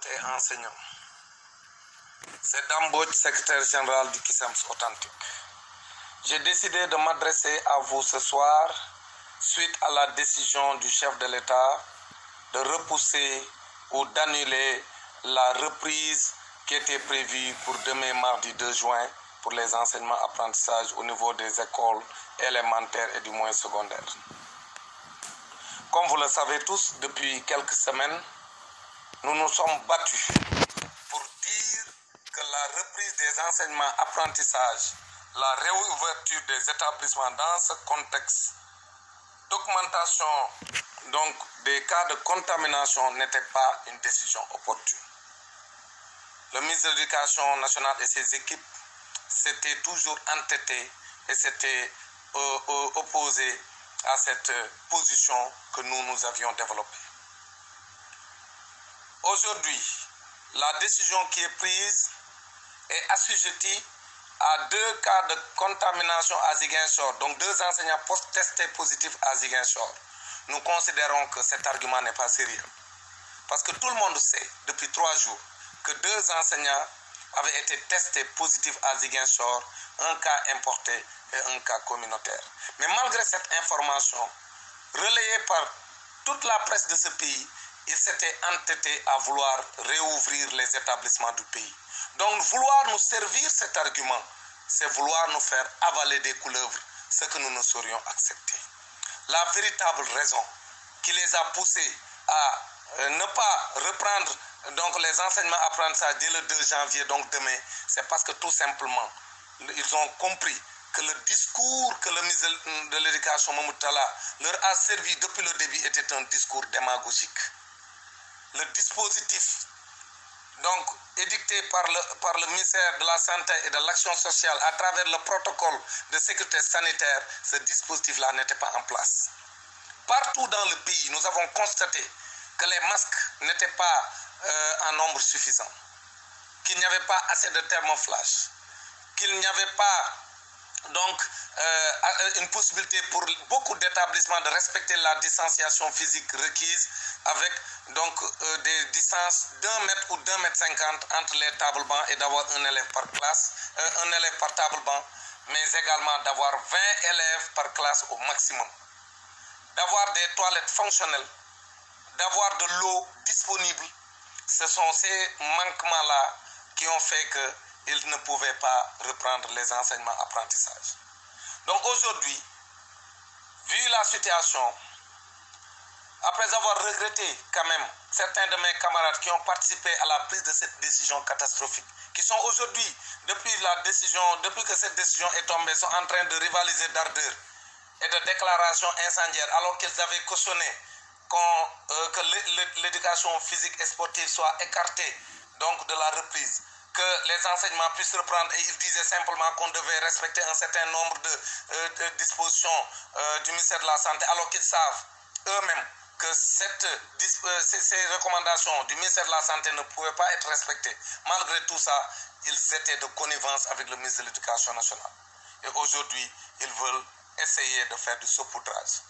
Et enseignants. C'est Dambodj, secrétaire général du KISEMS Authentique. J'ai décidé de m'adresser à vous ce soir suite à la décision du chef de l'État de repousser ou d'annuler la reprise qui était prévue pour demain mardi 2 juin pour les enseignements apprentissages au niveau des écoles élémentaires et du moyen secondaire. Comme vous le savez tous, depuis quelques semaines, nous nous sommes battus pour dire que la reprise des enseignements apprentissages, la réouverture des établissements dans ce contexte, documentation donc des cas de contamination n'était pas une décision opportune. Le ministre de l'Éducation nationale et ses équipes s'étaient toujours entêtés et s'étaient opposés à cette position que nous avions développée. Aujourd'hui, la décision qui est prise est assujettie à 2 cas de contamination à Ziguinchor, donc 2 enseignants testés positifs à Ziguinchor. Nous considérons que cet argument n'est pas sérieux. Parce que tout le monde sait, depuis 3 jours, que 2 enseignants avaient été testés positifs à Ziguinchor, un cas importé et un cas communautaire. Mais malgré cette information, relayée par toute la presse de ce pays, ils s'étaient entêtés à vouloir réouvrir les établissements du pays. Donc vouloir nous servir cet argument, c'est vouloir nous faire avaler des couleuvres, ce que nous ne saurions accepter. La véritable raison qui les a poussés à ne pas reprendre donc, les enseignements apprentissages dès le 2 janvier, donc demain, c'est parce que tout simplement, ils ont compris que le discours que le ministre de l'Éducation, Mamadou Talla, leur a servi depuis le début était un discours démagogique. Le dispositif donc édicté par le ministère de la Santé et de l'Action sociale à travers le protocole de sécurité sanitaire, ce dispositif-là n'était pas en place. Partout dans le pays, nous avons constaté que les masques n'étaient pas en nombre suffisant, qu'il n'y avait pas assez de thermoflash, qu'il n'y avait pas donc une possibilité pour beaucoup d'établissements de respecter la distanciation physique requise avec donc des distances d'1 mètre ou 2,50 mètres entre les tables bancs et d'avoir un élève par classe, un élève par table banc, mais également d'avoir 20 élèves par classe au maximum, d'avoir des toilettes fonctionnelles, d'avoir de l'eau disponible. Ce sont ces manquements-là qui ont fait qu'ils ne pouvaient pas reprendre les enseignements apprentissages. Donc aujourd'hui, vu la situation, après avoir regretté quand même certains de mes camarades qui ont participé à la prise de cette décision catastrophique, qui sont aujourd'hui, depuis que cette décision est tombée, sont en train de rivaliser d'ardeur et de déclarations incendiaires, alors qu'ils avaient cautionné que l'éducation physique et sportive soit écartée donc de la reprise, que les enseignements puissent reprendre, et ils disaient simplement qu'on devait respecter un certain nombre de dispositions du ministère de la Santé, alors qu'ils savent eux-mêmes que ces recommandations du ministère de la Santé ne pouvaient pas être respectées. Malgré tout ça, ils étaient de connivence avec le ministre de l'Éducation nationale. Et aujourd'hui, ils veulent essayer de faire du saupoudrage.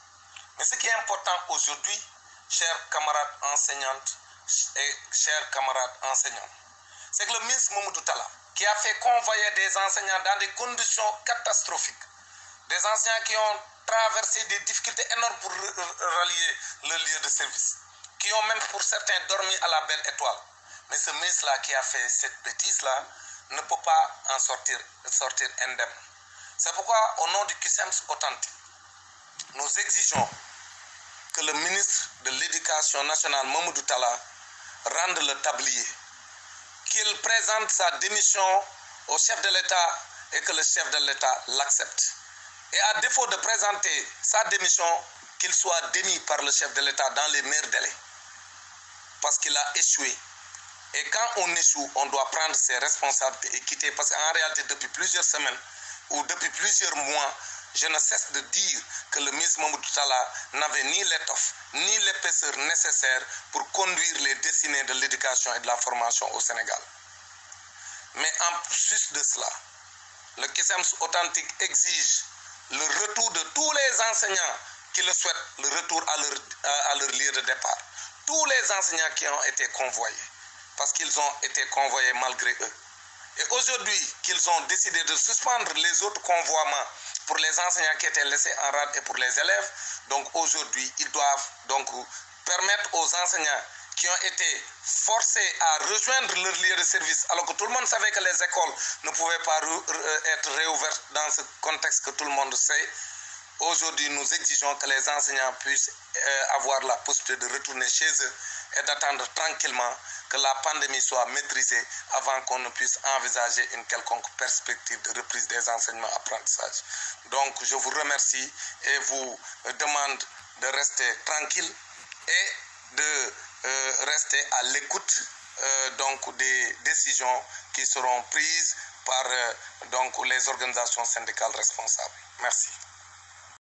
Mais ce qui est important aujourd'hui, chers camarades enseignantes et chers camarades enseignants, c'est que le ministre Mamadou Talla, qui a fait convoyer des enseignants dans des conditions catastrophiques, des enseignants qui ont traversé des difficultés énormes pour rallier le lieu de service, qui ont même pour certains dormi à la belle étoile. Mais ce ministre-là qui a fait cette bêtise-là ne peut pas en sortir indemne. C'est pourquoi, au nom du KISEMS Authentique, nous exigeons que le ministre de l'Éducation nationale, Mamadou Talla, rende le tablier, qu'il présente sa démission au chef de l'État et que le chef de l'État l'accepte. Et à défaut de présenter sa démission, qu'il soit démis par le chef de l'État dans les meilleurs délais. Parce qu'il a échoué. Et quand on échoue, on doit prendre ses responsabilités et quitter. Parce qu'en réalité, depuis plusieurs semaines ou depuis plusieurs mois, je ne cesse de dire que le ministre Mamadou Talla n'avait ni l'étoffe, ni l'épaisseur nécessaire pour conduire les destinées de l'éducation et de la formation au Sénégal. Mais en plus de cela, le KISEMS Authentique exige le retour de tous les enseignants qui le souhaitent, le retour à leur lieu de départ. Tous les enseignants qui ont été convoyés, parce qu'ils ont été convoyés malgré eux. Et aujourd'hui qu'ils ont décidé de suspendre les autres convoiements pour les enseignants qui étaient laissés en rade et pour les élèves, donc aujourd'hui ils doivent donc permettre aux enseignants qui ont été forcés à rejoindre leur lieu de service, alors que tout le monde savait que les écoles ne pouvaient pas être réouvertes dans ce contexte que tout le monde sait. Aujourd'hui, nous exigeons que les enseignants puissent avoir la possibilité de retourner chez eux et d'attendre tranquillement que la pandémie soit maîtrisée avant qu'on ne puisse envisager une quelconque perspective de reprise des enseignements-apprentissages. Donc, je vous remercie et vous demande de rester tranquille et de rester à l'écoute donc des décisions qui seront prises par donc les organisations syndicales responsables. Merci.